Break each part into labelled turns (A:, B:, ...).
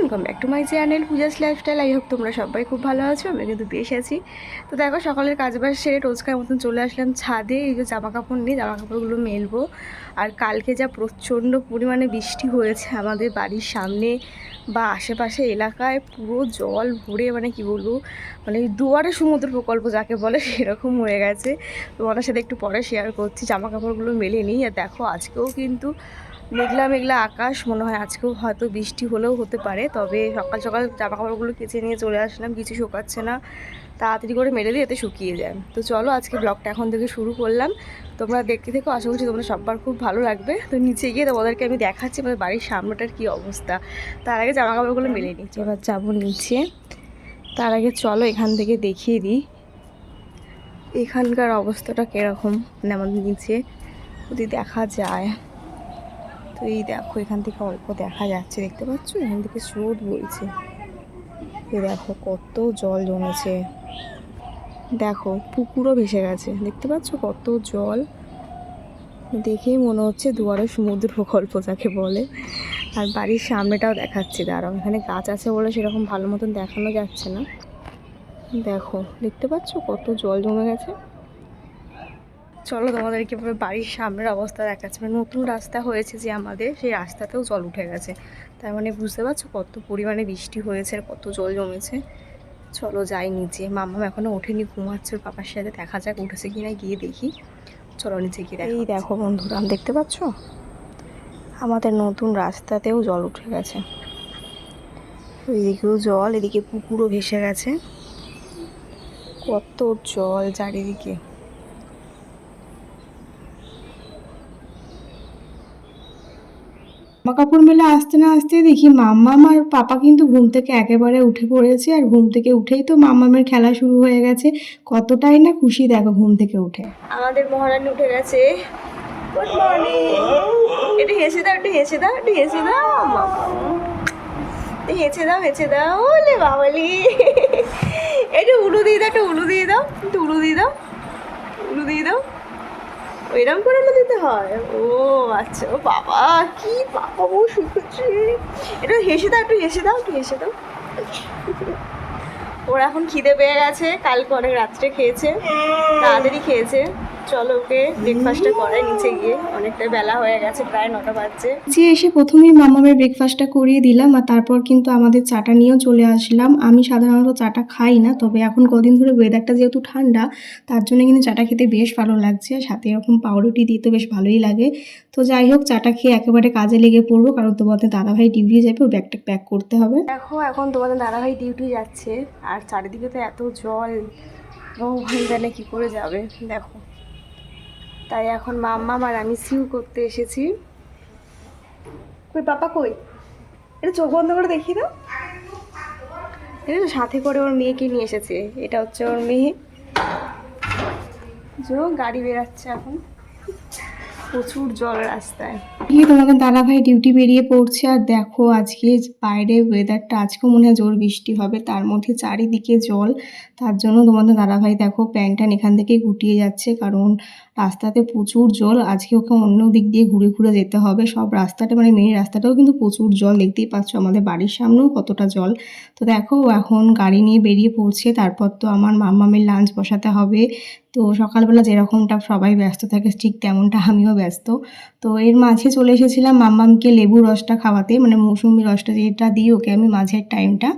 A: Welcome back to my channel Puja's lifestyle. I hope তোমরা সবাই খুব ভালো আছো। আমরা কিন্তু বেশ আছি। তো দেখো সকালের কাজবাজ সেরে রোজকার মতন চলে আসলাম ছাদে। এই যে জামা কাপড় নিয়ে জামা কাপড়গুলো মেলবো। আর কালকে যা প্রচণ্ড পরিমাণে বৃষ্টি হয়েছে আমাদের বাড়ির সামনে বা আশেপাশে এলাকায়, পুরো জল ভরে মানে কি বলবো, মানে দুয়ারে সমুদ্র প্রকল্প যাকে বলে সেরকম হয়ে গেছে। তোমাদের সাথে একটু পরে শেয়ার করছি। জামা কাপড়গুলো মেলে নিই। আর দেখো আজকেও কিন্তু মেঘলা মেঘলা আকাশ, মনে হয় আজকেও হয়তো বৃষ্টি হলেও হতে পারে। তবে সকাল সকাল জামা কাপড়গুলো কেচে নিয়ে চলে আসলাম, কিছু শুকাচ্ছে না, তাড়াতাড়ি করে মেলে দিয়ে এতে শুকিয়ে যায়। তো চলো আজকে ব্লগটা এখন থেকে শুরু করলাম। তোমরা দেখতে থেকো, আশা করছি তোমরা সবার খুব ভালো লাগবে। তো নিচে গিয়ে তোমাদেরকে আমি দেখাচ্ছি আমাদের বাড়ির সামনেটার কী অবস্থা। তার আগে জামা কাপড়গুলো মেলে নিচ্ছি, এবার যাবো নিচে। তার আগে চলো এখান থেকে দেখিয়ে দিই এখানকার অবস্থাটা কীরকম, মানে আমাদের নিচে যদি দেখা যায়। তো এই দেখো এখান থেকে অল্প দেখা যাচ্ছে, দেখতে পাচ্ছ, এখান থেকে স্রোত বইছে। এই দেখো কত জল জমেছে, দেখো পুকুরও ভেসে গেছে, দেখতে পাচ্ছ কত জল। দেখেই মনে হচ্ছে দুয়ারে সমুদ্র প্রকল্প যাকে বলে। আর বাড়ির সামনেটাও দেখাচ্ছি, দাঁড়াও, এখানে গাছ আছে বলে সেরকম ভালো মতন দেখানো যাচ্ছে না। দেখো দেখতে পাচ্ছ কত জল জমে গেছে। চলো তোমাদেরকে এভাবে বাড়ির সামনের অবস্থা দেখাচ্ছে। মানে নতুন রাস্তা হয়েছে যে আমাদের, সেই রাস্তাতেও জল উঠে গেছে। তার মানে বুঝতে পারছো কত পরিমাণে বৃষ্টি হয়েছে আর কত জল জমেছে। চলো যাই নিচে। মাম্মা এখনও ওঠেনি, ঘুমাচ্ছে। ওর পাপার সাথে দেখা যাক উঠেছে কিনা, গিয়ে দেখি। চলো নিচে গিয়ে দেখি। এই দেখো বন্ধুরা, দেখতে পাচ্ছ আমাদের নতুন রাস্তাতেও জল উঠে গেছে। ওইদিকেও জল, এদিকে পুকুরও ভেসে গেছে। কত জল চারিদিকে।
B: জামা কাপড় মেলে আসতে না আসতে দেখি মাম্মাম আর পাপা কিন্তু ঘুম থেকে একেবারে উঠে পড়েছে। আর ঘুম থেকে উঠেই তো মাম্মামের খেলা শুরু হয়ে গেছে। কতটাই না খুশি দেখো ঘুম থেকে উঠে।
A: আমাদের মহারানী উঠে গেছে। Good morning. একটু হেসে দাও, একটু হেসে দাও, একটু হেসে দাও, হেঁচে দাও, হেঁচে দাও। ওলে বাবালি, একটু উলু দিয়ে দাও, একটু উলু দিয়ে দাও, একটু উলু দিয়ে দাও, উলু দিয়ে দাও। ওইরকম করে উলু দিতে হয়? ও আচ্ছা। ও বাবা, কি বাবা বউ শিখেছে। একটু হেসে দাও, একটু হেসে দাও, একটু হেসে দাও। ওর এখন খিদে পেয়ে গেছে, কালকে অনেক রাত্রে খেয়েছে, তাড়াতাড়ি খেয়েছে। চলো ওকে ব্রেকফাস্টটা করাই নিচে গিয়ে, অনেকটা বেলা হয়ে গেছে, প্রায় 9টা বাজছে।
B: যে এসে প্রথমেই মাম্মামের ব্রেকফাস্টটা করিয়ে দিলাম, আর তারপর কিন্তু আমাদের চাটা নিয়েও চলে আসলাম। আমি সাধারণত চাটা খাই না, তবে এখন কদিন ধরে ওয়েদারটা যেহেতু ঠান্ডা, তার জন্য কিন্তু চাটা খেতে বেশ ভালো লাগছে। সাথে এরকম পাউরুটি দিয়ে তো বেশ ভালোই লাগে। তো যাই হোক, চাটা খেয়ে একেবারে কাজে লেগে পড়বো, কারণ তোমাদের দাদাভাই ডিউটি যাবে, ওর ব্যাগটা প্যাক করতে হবে।
A: দেখো এখন তোমাদের দাদাভাই ডিউটি যাচ্ছে, আর চারিদিকে তো এত জল, ভগবান জানে কী করে যাবে। দেখো তাই এখন মাম্মা আর আমি সিউ করতে এসেছি। কই পাপা কই, এটা চোখ বন্ধ করে দেখি দাও। এটা তো সাথে করে ওর মেয়েকে নিয়ে এসেছে, এটা হচ্ছে ওর মেয়ে। গাড়ি বেরাচ্ছে এখন, প্রচুর জল রাস্তায়।
B: গিয়ে তোমাদের দাদাভাই ডিউটি বেরিয়ে পড়ছে। আর দেখো আজকে বাইরে ওয়েদারটা, আজকেও মনে হয় জোর বৃষ্টি হবে, তার মধ্যে চারিদিকে জল। তার জন্য তোমাদের দাদাভাই দেখো প্যান্ট এখান থেকে গুটিয়ে যাচ্ছে, কারণ রাস্তাতে প্রচুর জল। আজকে ওকে অন্য দিক দিয়ে ঘুরে ঘুরে যেতে হবে। সব রাস্তাটা মানে মেন রাস্তাটাও কিন্তু প্রচুর জল, দেখতেই পাচ্ছ আমাদের বাড়ির সামনেও কতটা জল। তো দেখো এখন গাড়ি নিয়ে বেরিয়ে পড়ছে। তারপর তো আমার মাম্মামের লাঞ্চ বসাতে হবে। তো সকালবেলা যেরকমটা সবাই ব্যস্ত থাকে, ঠিক তেমনটা আমিও ব্যস্ত। তো এর মাঝে চলে এসেছিলাম মাম্মামকে লেবু রসটা খাওয়াতে, মানে মৌসুমি রসটা যেটা দিই ওকে আমি মাঝের টাইমটা।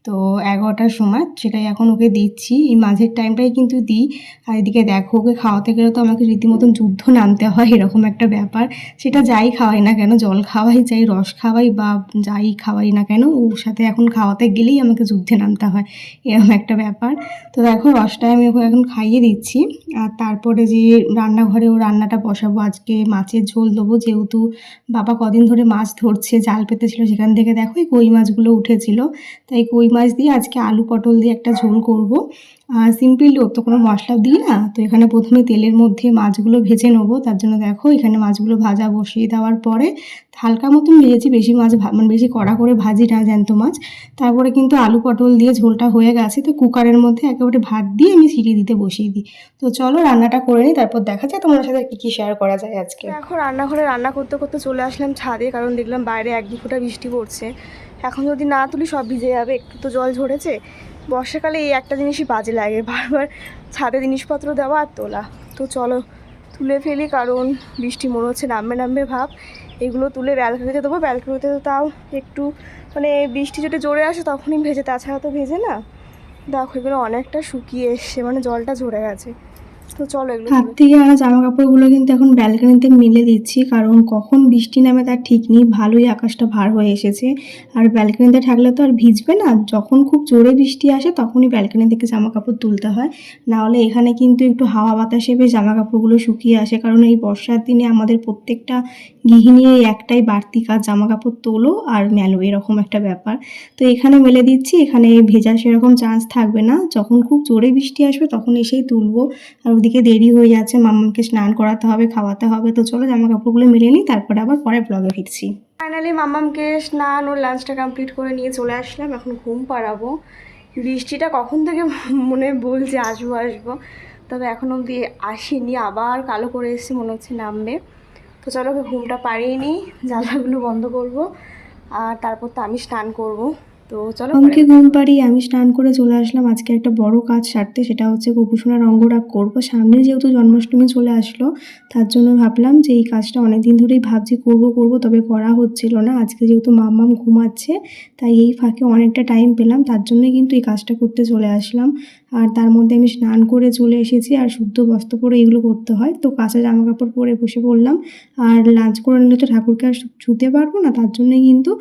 B: তো 11টার সময় সেটাই এখন ওকে দিচ্ছি, এই মাঝের টাইমটাই কিন্তু দিই। আর এদিকে দেখো ওকে খাওয়াতে গেলে তো আমাকে রীতিমতন যুদ্ধ নামতে হয়, এরকম একটা ব্যাপার। সেটা যাই খাওয়াই না কেন, জল খাওয়াই যাই, রস খাওয়াই বা যাই খাওয়াই না কেন, ওর সাথে এখন খাওয়াতে গেলেই আমাকে যুদ্ধে নামতে হয়, এরকম একটা ব্যাপার। তো দেখো রসটাই আমি ওকে এখন খাইয়ে দিচ্ছি। আর তারপরে যে রান্নাঘরে ও রান্নাটা বসাবো, আজকে মাছের ঝোল দেবো, যেহেতু বাবা কদিন ধরে মাছ ধরছে, জাল পেতেছিল, সেখান থেকে দেখো এই কই মাছগুলো উঠেছিল। তাই কই মাছ দিয়ে আজকে আলু পটল দিয়ে একটা ঝোল করব। আর সিম্পলি ওর তো কোনো মশলা দিই না, তো এখানে প্রথমে তেলের মধ্যে মাছগুলো ভেজে নেবো। তার জন্য দেখো এখানে মাছগুলো ভাজা বসিয়ে দেওয়ার পরে হালকা মতন ভেজেছি, বেশি মাছ মানে বেশি কড়া করে ভাজি না জ্যান্ত মাছ। তারপরে কিন্তু আলু পটল দিয়ে ঝোলটা হয়ে গেছে, তো কুকারের মধ্যে একেবারে ভাত দিয়ে আমি সিটি দিতে বসিয়ে দিই। তো চলো রান্নাটা করে নিই, তারপর দেখা যায় তোমার সাথে কী কী শেয়ার করা যায় আজকে।
A: এখন রান্নাঘরে রান্না করতে করতে চলে আসলাম ছাদে, কারণ দেখলাম বাইরে 1-2 ফোঁটা বৃষ্টি পড়ছে। এখন যদি না তুলি সব ভিজে যাবে, একটু তো জল ঝরেছে। বর্ষাকালে এই একটা জিনিসই বাজে লাগে, বারবার ছাদে জিনিসপত্র দেওয়া আর তোলা। তো চলো তুলে ফেলি, কারণ বৃষ্টি মনে হচ্ছে নামবে নামবে ভাব। এগুলো তুলে ব্যালকনিতে দেবো, ব্যালকনিতে তো তাও একটু মানে বৃষ্টি যদি জোরে আসে তখনই ভেজে, তাছাড়া তো ভেজে না। দেখো এগুলো অনেকটা শুকিয়ে এসছে, মানে জলটা ঝরে গেছে। তো চলো এগুলো
B: হাত থেকে আনা জামা কাপড়গুলো কিন্তু এখন ব্যালকনিতে মেলে দিচ্ছি, কারণ কখন বৃষ্টি নামে তার ঠিক নেই। ভালোই আকাশটা ভার হয়ে এসেছে, আর ব্যালকনিতে থাকলে তো আর ভিজবে না। যখন খুব জোরে বৃষ্টি আসে তখনই ব্যালকনি থেকে জামা কাপড় তুলতে হয়, নাহলে এখানে কিন্তু একটু হাওয়া বাতাসে বেশ জামা কাপড়গুলো শুকিয়ে আসে। কারণ এই বর্ষার দিনে আমাদের প্রত্যেকটা গৃহিণীর এই একটাই বাড়তি কাজ, জামা কাপড় তোলো আর মেলো, এরকম একটা ব্যাপার। তো এখানে মেলে দিচ্ছি, এখানে ভেজার সেরকম চান্স থাকবে না। যখন খুব জোরে বৃষ্টি আসবে তখন এসেই তুলবো। আর ওদিকে দেরি হয়ে যাচ্ছে, মাম্মামকে স্নান করাতে হবে, খাওয়াতে হবে। তো চলো জামা কাপড়গুলো মিলিয়ে নিই, তারপরে আবার পরে ব্লগে ফিরছি।
A: ফাইনালি মাম্মামকে স্নান ওর লাঞ্চটা কমপ্লিট করে নিয়ে চলে আসলাম, এখন ঘুম পাড়াবো। বৃষ্টিটা কখন থেকে মনে বলছে আসবো আসবো, তবে এখন অবধি আসেনি, আবার কালো করে এসেছি, মনে হচ্ছে নামবে। তো চলো ওকে ঘুমটা পাড়িয়ে নিই, জানলাগুলো বন্ধ করব, আর তারপর তো আমি স্নান করব। তো চলো
B: আমাকে ঘুম পাড়িয়ে আমি স্নান করে চলে আসলাম আজকে একটা বড় কাজ সারতে, সেটা হচ্ছে গোপুসোনার অঙ্গরাগ করবো। সামনে যেহেতু জন্মাষ্টমী চলে আসলো, তার জন্য ভাবলাম যে এই কাজটা অনেকদিন ধরেই ভাবছি করব, তবে করা হচ্ছিল না। আজকে যেহেতু মাম্মাম ঘুমাচ্ছে, তাই এই ফাঁকে অনেকটা টাইম পেলাম, তার জন্যই কিন্তু এই কাজটা করতে চলে আসলাম। আর তার মধ্যে আমি স্নান করে চলে এসেছি, আর শুদ্ধ বস্ত্র পরে এগুলো করতে হয়। তো কাঁচা জামা কাপড় পরে বসে পড়লাম, আর লাঞ্চ করে নিলে তো ঠাকুরকে আর ছুতে পারবো না, তার জন্যই কিন্তু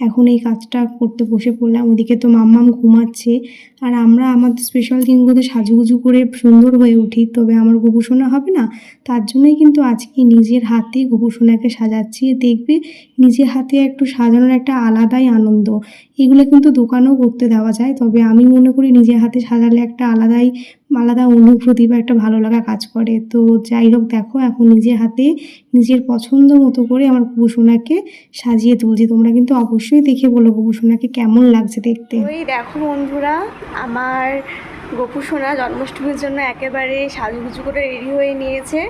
B: এখন এই কাজটা করতে বসে পড়লাম। ওদিকে তো মাম্মাম ঘুমাচ্ছে, আর আমরা আমাদের স্পেশাল দিনগুলোতে সাজুগুজু করে সুন্দর হয়ে উঠি, তবে আমার গোপুসোনা হবে না। তার জন্যই কিন্তু আজকে নিজের হাতে গোপুসোনাকে সাজাচ্ছি। দেখবে নিজের হাতে একটু সাজানোর একটা আলাদাই আনন্দ, এগুলো কিন্তু দোকানেও করতে দেওয়া যায়, তবে আমি মনে করি নিজের হাতে সাজালে একটা আলাদা অনুভূতি বা একটা ভালো লাগা কাজ করে। তো যাই হোক, দেখো এখন নিজের হাতে নিজের পছন্দ মতো করে আমার গোপুসোনাকে সাজিয়ে তুলছি। তোমরা কিন্তু অবশ্যই দেখে বলো গোপুসোনাকে কেমন লাগছে দেখতে।
A: ওই দেখো বন্ধুরা, আমার গোপুসোনা জন্মাষ্টমীর জন্য একেবারে সাজুগুজু করে রেডি হয়ে নিয়েছে।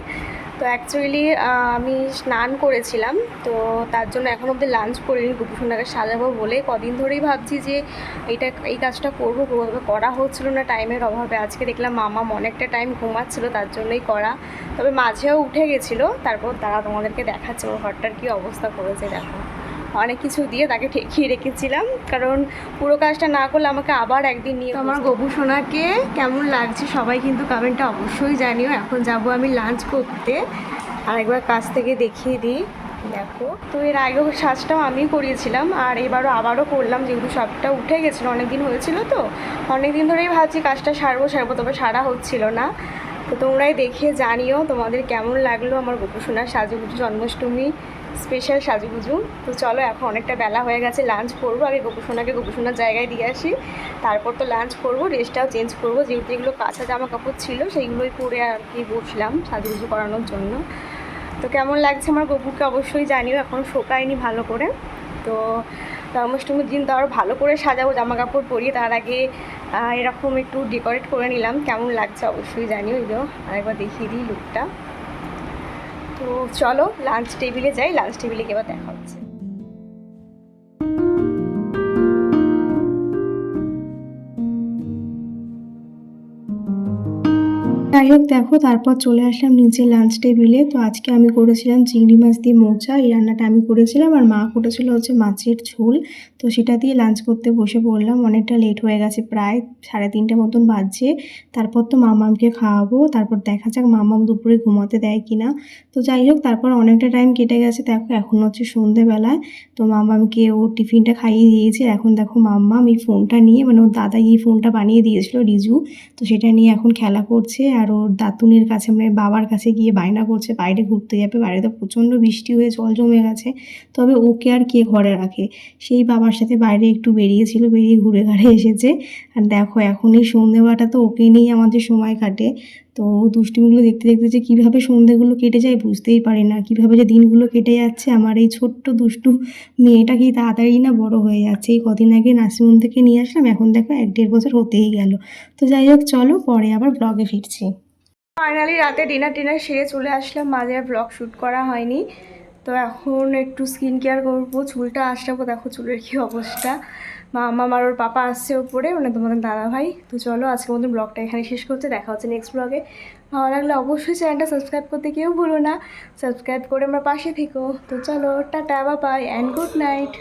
A: তো অ্যাকচুয়ালি আমি স্নান করেছিলাম, তো তার জন্য এখন অবধি লাঞ্চ করিনি, গোপুসোনাকে সাজাবো বলে। কদিন ধরেই ভাবছি যে এই কাজটা করবো, করা হচ্ছিল না টাইমের অভাবে। আজকে দেখলাম মামা অনেকটা টাইম ঘুমাচ্ছিল, তার জন্যই করা। তবে মাঝেও উঠে গেছিলো, তারপর তারা তোমাদেরকে দেখাচ্ছে ওর ঘরটার কী অবস্থা করেছে। দেখো অনেক কিছু দিয়ে তাকে ঠেকিয়ে রেখেছিলাম, কারণ পুরো কাজটা না করলে আমাকে আবার একদিন নিয়ে। আমার গোপুসোনাকে কেমন লাগছে সবাই কিন্তু কমেন্টে অবশ্যই জানিও। এখন যাব আমি লাঞ্চ করতে, আর একবার কাছ থেকে দেখিয়ে দিই। দেখো, তো এর আগেও সাজটাও আমি করিয়েছিলাম, আর এবারও আবারও করলাম, যেহেতু সবটা উঠে গেছিলো, অনেক দিন হয়েছিল। তো অনেক দিন ধরেই ভাবছি কাজটা সারবো, তবে সারা হচ্ছিল না। তো তোমরাই দেখে জানিও তোমাদের কেমন লাগলো আমার গোপুসোনার সাজুগুজু, জন্মাষ্টমী স্পেশাল সাজুগুজু। তো চলো এখন অনেকটা বেলা হয়ে গেছে, লাঞ্চ করবো। আগে গোপুসোনাকে গোপুসোনার জায়গায় দিয়ে আসি, তারপর তো লাঞ্চ করবো, ড্রেসটাও চেঞ্জ করবো। যেহেতু এগুলো কাঁচা জামা কাপড় ছিল, সেইগুলোই পরে আর কি বসলাম সাজুগুজু করানোর জন্য। তো কেমন লাগছে আমার গপুকে অবশ্যই জানিও, এখন শোকায়নি ভালো করে। তো জন্মাষ্টমীর দিন তো আরও ভালো করে সাজাবো, জামা কাপড় পরিয়ে। তার আগে এরকম একটু ডেকোরেট করে নিলাম, কেমন লাগছে অবশ্যই জানিও। এগুলো আরেকবার দেখিয়ে দিই লুকটা। তো চলো লাঞ্চ টেবিলে যাই, লাঞ্চ টেবিলে এবার দেখা হচ্ছে।
B: যাই হোক, দেখো তারপর চলে আসলাম নিচে লাঞ্চ টেবিলে। তো আজকে আমি করেছিলাম চিংড়ি মাছ দিয়ে মোচা, এই রান্নাটা আমি করেছিলাম, আর মা করেছিল হচ্ছে মাছের ঝোল। তো সেটা দিয়ে লাঞ্চ করতে বসে পড়লাম। অনেকটা লেট হয়ে গেছে, প্রায় 3:30 মতন বাজছে। তারপর তো মামামকে খাওয়াবো, তারপর দেখা যাক মামাম দুপুরে ঘুমাতে দেয় কিনা। তো যাই হোক, তারপর অনেকটা টাইম কেটে গেছে। দেখো এখন হচ্ছে সন্ধেবেলায়, তো মামামকে ও টিফিনটা খাইয়ে দিয়েছে। এখন দেখো মাম্মাম এই ফোনটা নিয়ে, মানে ওর দাদা এই ফোনটা বানিয়ে দিয়েছিল রিজু, তো সেটা নিয়ে এখন খেলা করছে। আর ওর দাতুনের কাছে মানে বাবার কাছে গিয়ে বায়না করছে বাইরে ঘুরতে যাবে। বাইরে তো প্রচণ্ড বৃষ্টি হয়ে জল জমে গেছে, তবে ওকে আর কে ঘরে রাখে। সেই বাবার সাথে বাইরে একটু বেরিয়েছিল, বেরিয়ে ঘুরে ঘাড়ে এসেছে। আর দেখো এখন এই সন্ধেবেলাটা তো ওকে নিয়েই আমাদের সময় কাটে। তো দুষ্টুমিগুলো দেখতে দেখতে যে কীভাবে সন্ধেগুলো কেটে যায় বুঝতেই পারি না, কীভাবে যে দিনগুলো কেটে যাচ্ছে। আমার এই ছোট্ট দুষ্টু মেয়েটা কি তাড়াতাড়ি না বড় হয়ে যাচ্ছে। এই কদিন আগে নার্সিংহোম থেকে নিয়ে আসলাম, এখন দেখো 1-1.5 বছর হতেই গেল। তো যাই হোক, চলো পরে আবার ব্লগে ফিরছি।
A: ফাইনালি রাতে ডিনার সেরে চলে আসলাম, মাঝে আর ব্লগ শ্যুট করা হয়নি। তো এখন একটু স্কিন কেয়ার করবো, চুলটা আঁচড়াবো। দেখো চুলের কী অবস্থা। মামা আর ওর পাপা আসছে ওপরে, মানে তোমাদের দাদা ভাই। তো চলো আজকের মতন ব্লগটা এখানে শেষ করতে, দেখা হচ্ছে নেক্সট ব্লগে। ভালো লাগলে অবশ্যই চ্যানেলটা সাবস্ক্রাইব করতে কেউ ভুলো না, সাবস্ক্রাইব করে আমরা পাশে থেকো। তো চলো tata, bye bye and good night.